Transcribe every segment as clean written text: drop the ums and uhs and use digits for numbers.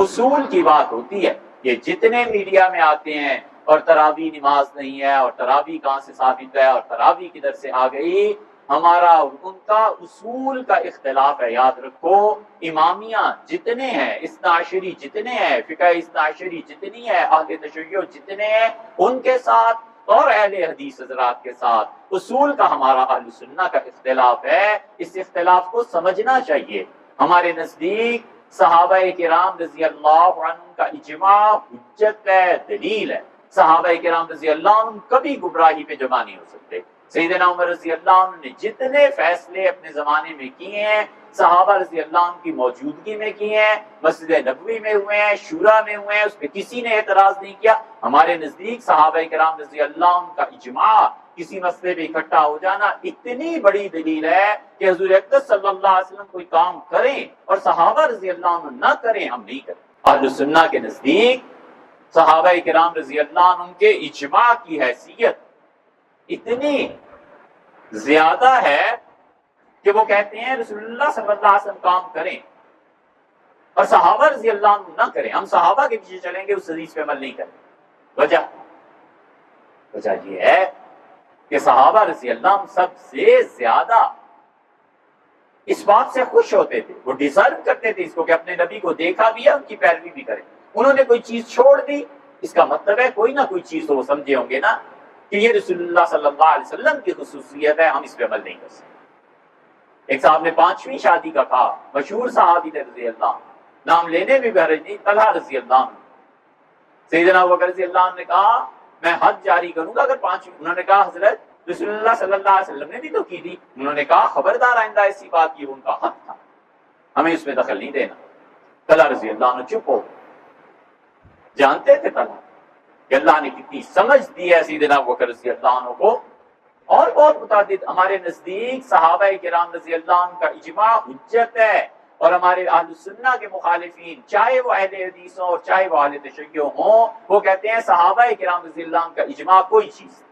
اصول کی بات ہوتی ہے. یہ جتنے میڈیا میں آتے ہیں اور تراویح نماز نہیں ہے اور تراویح کہاں سے ثابت ہے اور تراویح کدھر سے آ گئی، ہمارا اور ان کا اصول کا اختلاف ہے. یاد رکھو امامیہ جتنے ہیں، اثنا عشری جتنے ہیں، فقہ اثنا عشری جتنی ہے، اہل تشیع جتنے ہیں، ان کے ساتھ اور اہل حدیث حضرات کے ساتھ اصول کا ہمارا اہل سنہ کا اختلاف ہے. اس اختلاف کو سمجھنا چاہیے. ہمارے نزدیک صحابہ کرام رضی اللہ عنہ کا اجماع حجت ہے، دلیل ہے. صحابہ کرام رضی اللہ عنہ کبھی گمراہی پہ جمع نہیں ہو سکتے. سیدنا عمر رضی اللہ عنہ نے جتنے فیصلے اپنے زمانے میں کیے ہیں، صحابہ رضی اللہ عنہ کی موجودگی میں کیے ہیں، مسجد نبوی میں ہوئے ہیں، شورا میں ہوئے ہیں، اس پہ کسی نے اعتراض نہیں کیا. ہمارے نزدیک صحابہ کرام رضی اللہ عنہ کا اجماع، کسی مسئلے پہ اکٹھا ہو جانا، اتنی بڑی دلیل ہے کہ حضور اقدس صلی اللہ علیہ وسلم کوئی کام کریں اور صحابہ رضی اللہ عنہ نہ کریں، ہم نہیں کریں. اہل سنہ کے نزدیک صحابہ کرام رضی اللہ عنہ کے اجماع کی حیثیت اتنی زیادہ ہے کہ وہ کہتے ہیں رسول اللہ صلی اللہ علیہ وسلم کام کریں اور صحابہ رضی اللہ عنہ نہ کریں. ہم صحابہ کے پیچھے چلیں گے، اس حدیث پہ عمل نہیں کریں. وجہ یہ ہے کہ صحابہ رضی اللہ عنہ سب سے زیادہ اس بات سے خوش ہوتے تھے، وہ ڈیزرو کرتے تھے اس کو کہ اپنے نبی کو دیکھا بھی ہے، ان کی پیروی بھی کریں. انہوں نے کوئی چیز چھوڑ دی، اس کا مطلب ہے کوئی نہ کوئی چیز تو وہ سمجھے ہوں گے نا کہ یہ رسول اللہ صلی اللہ علیہ وسلم کی خصوصیت ہے، ہم اس پہ عمل نہیں کر سکتے. ایک صاحب نے 5ویں شادی کا کہا، مشہور صحابی تھے رضی اللہ عنہ، نام لینے بھی بحرج نہیں، طلحہ رضی اللہ عنہ. سیدنا ابوبکر رضی اللہ عنہ نے کہا میں حد جاری کروں گا اگر 5. انہوں نے کہا حضرت رسول اللہ صلی اللہ علیہ وسلم نے بھی تو کی تھی. انہوں نے کہا خبردار آئندہ ایسی بات کی، ان کا حق تھا، ہمیں اس میں دخل نہیں دینا. طلحہ رضی اللہ عنہ چپ ہو. جانتے تھے طلحہ کہ اللہ نے کتنی سمجھ دی ہے سیدنا ابوبکر رضی اللہ عنہ کو. اور بہت متعدد ہمارے نزدیک صحابہ کرام رضی اللہ عنہ کا اجماع حجت ہے. اور ہمارے اہل سنہ کے مخالفین چاہے وہ اہل حدیث ہوں اور چاہے وہ اہل تشیع ہوں، وہ کہتے ہیں صحابہ کرام رضی اللہ عنہ کا اجماع کوئی چیز.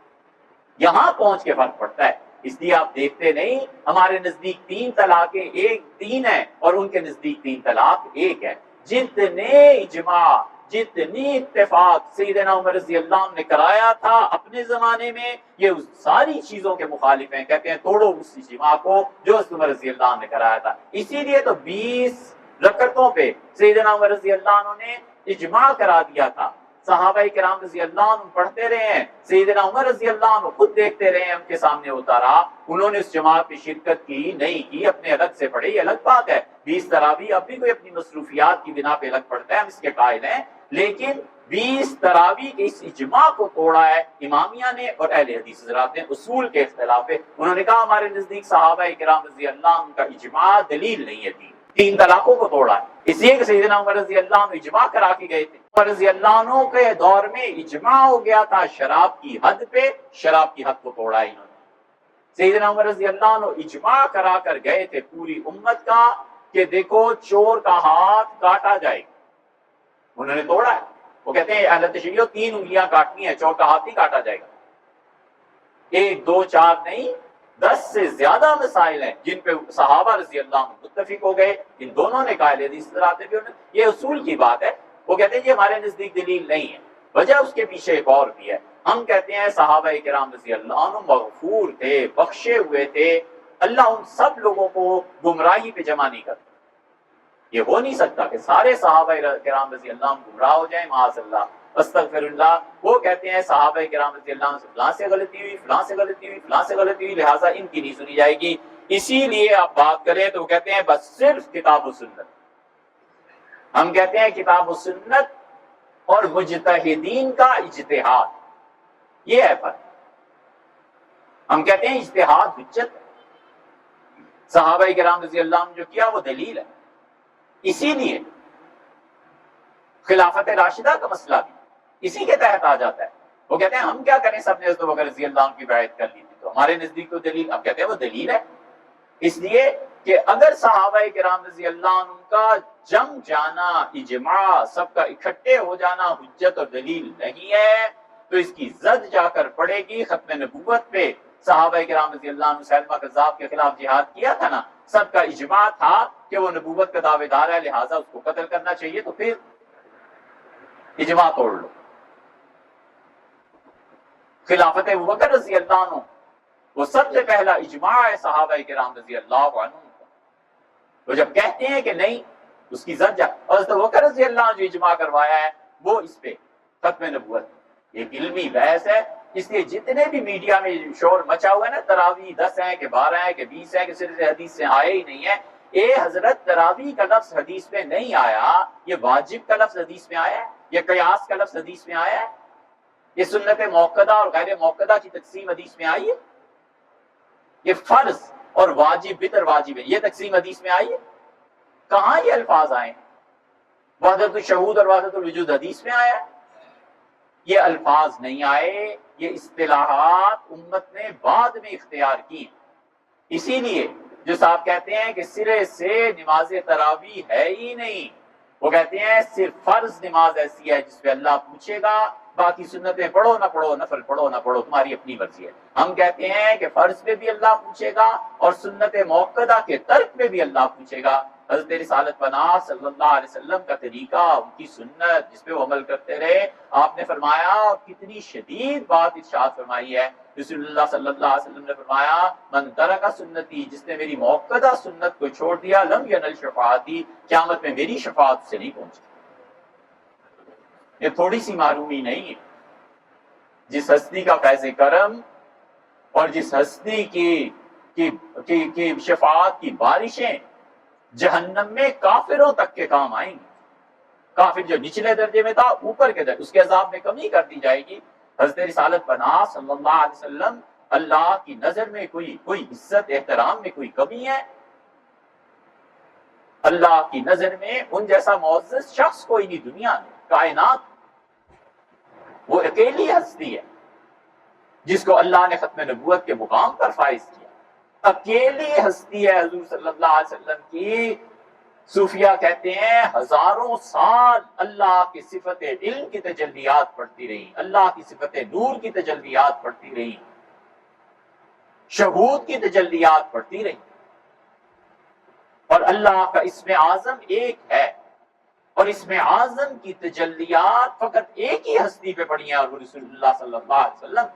یہاں پہنچ کے فرق پڑتا ہے. اس لیے آپ دیکھتے نہیں ہمارے نزدیک 3 طلاقیں 3 ہیں اور ان کے نزدیک 3 طلاق 1 ہے. جتنے اجماع، جتنی اتفاق سیدنا عمر رضی اللہ عنہ نے کرایا تھا اپنے زمانے میں، یہ اس ساری چیزوں کے مخالف ہیں. کہتے ہیں توڑو اس اجماع کو جو عمر رضی اللہ عنہ نے کرایا تھا. اسی لیے تو 20 رکعتوں پہ سیدنا عمر رضی اللہ عنہ نے اجماع کرا دیا تھا. صحابہ کرام رضی اللہ عنہ پڑھتے رہے ہیں، سیدنا عمر رضی اللہ عنہ خود دیکھتے رہے ہیں، ان کے سامنے ہوتا رہا. انہوں نے اس جماعت میں شرکت کی نہیں کی، اپنے الگ سے پڑھے، یہ الگ بات ہے. 20 تراویح اب بھی کوئی اپنی مصروفیات کی بنا پہ الگ پڑھتا ہے، ہم اس کے قائل ہیں. لیکن 20 تراویح کے اس اجماع کو توڑا ہے امامیہ نے اور اہل حدیث حضرات نے. اصول کے اختلاف ہے. انہوں نے کہا ہمارے نزدیک صحابہ کرام رضی اللہ عنہ کا اجماع دلیل نہیں ہے. 3 طلاقوں کو توڑا ہے. اس لیے کہ سیدنا عمر رضی اللہ عنہ اجماع کرا کے گئے تھے. عمر رضی اللہ عنہ کے دور میں اجماع ہو گیا تھا شراب کی حد پہ، شراب کی حد کو توڑا ہے انہوں نے. سیدنا عمر رضی اللہ عنہ اجماع کرا کر گئے تھے پوری امت کا کہ دیکھو چور کا ہاتھ کاٹا جائے گا. انہوں نے توڑا ہے. وہ کہتے ہیں اہل تشیع 3 انگلیاں کاٹنی ہے، چور کا ہاتھ نہیں کاٹا جائے گا. 1 2 4 نہیں، 10 سے زیادہ مسائل ہیں جن پہ صحابہ رضی اللہ عنہ متفق ہو گئے. ان دونوں نے قائل حدیث حضرات نے بھی، یہ اصول کی بات ہے. وہ کہتے ہیں یہ ہمارے نزدیک دلیل نہیں ہے. وجہ اس کے پیچھے ایک اور بھی ہے. ہم کہتے ہیں صحابہ کرام رضی اللہ عنہ مغفور تھے، بخشے ہوئے تھے. اللہ ان سب لوگوں کو گمراہی پہ جمع نہیں کرتا. یہ ہو نہیں سکتا کہ سارے صحابہ کرام رضی اللہ عنہ گمراہ ہو جائیں، معاذ اللہ، استغفر اللہ. وہ کہتے ہیں صحابہ کرام رضی اللہ عنہ سے فلاں سے غلطی ہوئی، فلاں سے غلطی ہوئی، فلاں سے غلطی ہوئی، لہٰذا ان کی نہیں سنی جائے گی. اسی لیے آپ بات کریں تو وہ کہتے ہیں بس صرف کتاب و سنت. ہم کہتے ہیں کتاب و سنت اور مجتہدین کا اجتہاد، یہ ہے فرق. ہم کہتے ہیں اجتہاد حجت. صحابہ کرام رضی اللہ عنہ جو کیا وہ دلیل ہے. اسی لیے خلافت راشدہ کا مسئلہ بھی اسی کے تحت آ جاتا ہے. وہ کہتے ہیں ہم کیا کریں، سب نے حضرت ابوبکر رضی اللہ عنہ کی بیعت کر لی تھی تو ہمارے نزدیک تو دلیل. اب کہتے ہیں وہ دلیل ہے. اس لیے کہ اگر صحابہ کرام رضی اللہ عنہ کا جم جانا، اجماع، سب کا اکٹھے ہو جانا حجت اور دلیل نہیں ہے تو اس کی زد جا کر پڑے گی ختم نبوت پہ. صحابہ کرام رضی اللہ عنہ مسیلمہ کذاب کے خلاف جہاد کیا تھا نا، سب کا اجماع تھا کہ وہ نبوت کا دعوے دار ہے، لہٰذا اس کو قتل کرنا چاہیے. تو پھر اجماع توڑ لو. خلافت ابوبکر رضی اللہ عنہ وہ سب سے پہلا اجماع ہے صحابہ کرام رضی اللہ عنہ. وہ جب کہتے ہیں کہ نہیں اس کی زد جا، حضرت ابوبکر رضی اللہ عنہ جو اجماع کروایا ہے وہ اس پہ ختم نبوت ایک علمی بحث ہے. اس لیے جتنے بھی میڈیا میں شور مچا ہوا ہے نا، تراویح 10 ہیں کہ 12 ہیں کہ 20 ہیں کہ صرف حدیث سے آئے ہی نہیں ہے. اے حضرت تراویح کا لفظ حدیث میں نہیں آیا، یہ واجب کا لفظ حدیث میں آیا ہے، یہ قیاس کا لفظ حدیث میں آیا ہے، یہ سنت موقدہ اور غیر موقدہ کی تقسیم حدیث میں آئی ہے، یہ فرض اور واجب وتر واجب ہے یہ تقسیم حدیث میں آئی ہے. کہاں یہ الفاظ آئے ہیں؟ وحدت الشہود اور وحدت الوجود حدیث میں آیا ہے. یہ الفاظ نہیں آئے، یہ اصطلاحات امت نے بعد میں اختیار کی. اسی لیے جو صاحب کہتے ہیں کہ سرے سے نماز تراویح ہے ہی نہیں، وہ کہتے ہیں صرف فرض نماز ایسی ہے جس پہ اللہ پوچھے گا، باقی سنتیں پڑھو نہ پڑھو، نفل پڑھو نہ پڑھو، تمہاری اپنی مرضی ہے. ہم کہتے ہیں کہ فرض پہ بھی اللہ پوچھے گا اور سنت موقدہ کے ترک پہ بھی اللہ پوچھے گا. حضرت رسالت پناہ صلی اللہ علیہ وسلم کا طریقہ، ان کی سنت جس پہ وہ عمل کرتے رہے، آپ نے فرمایا کتنی شدید بات ارشاد فرمائی ہے. رسول اللہ صلی اللہ علیہ وسلم نے فرمایا من ترک سنتی، جس نے میری موقدہ سنت کو چھوڑ دیا، لم ینل شفاعتی، قیامت میں میری شفاعت سے نہیں پہنچتی. یہ تھوڑی سی معلومی نہیں ہے. جس ہستی کا فیض کرم اور جس ہستی کی شفاعت کی بارشیں جہنم میں کافروں تک کے کام آئیں گی. کافر جو نچلے درجے میں تھا اوپر کے درجے، اس کے عذاب میں کمی کر دی جائے گی. حضرت رسالت پناہ صلی اللہ علیہ وسلم اللہ کی نظر میں کوئی عزت احترام میں کوئی کمی ہے؟ اللہ کی نظر میں ان جیسا معزز شخص کوئی نہیں دنیا میں، کائنات. وہ اکیلی ہستی ہے جس کو اللہ نے ختم نبوت کے مقام پر فائز کیا. اکیلی ہستی ہے حضور صلی اللہ علیہ وسلم کی. صوفیہ کہتے ہیں ہزاروں سال اللہ کی صفت علم کی تجلیات پڑھتی رہی، اللہ کی صفت نور کی تجلیات پڑھتی رہی، شہود کی تجلیات پڑھتی رہی، اور اللہ کا اسم اعظم ایک ہے، اور اسم اعظم کی تجلیات فقط ایک ہی ہستی پہ پڑھی ہیں اور وہ رسول اللہ صلی اللہ علیہ وسلم.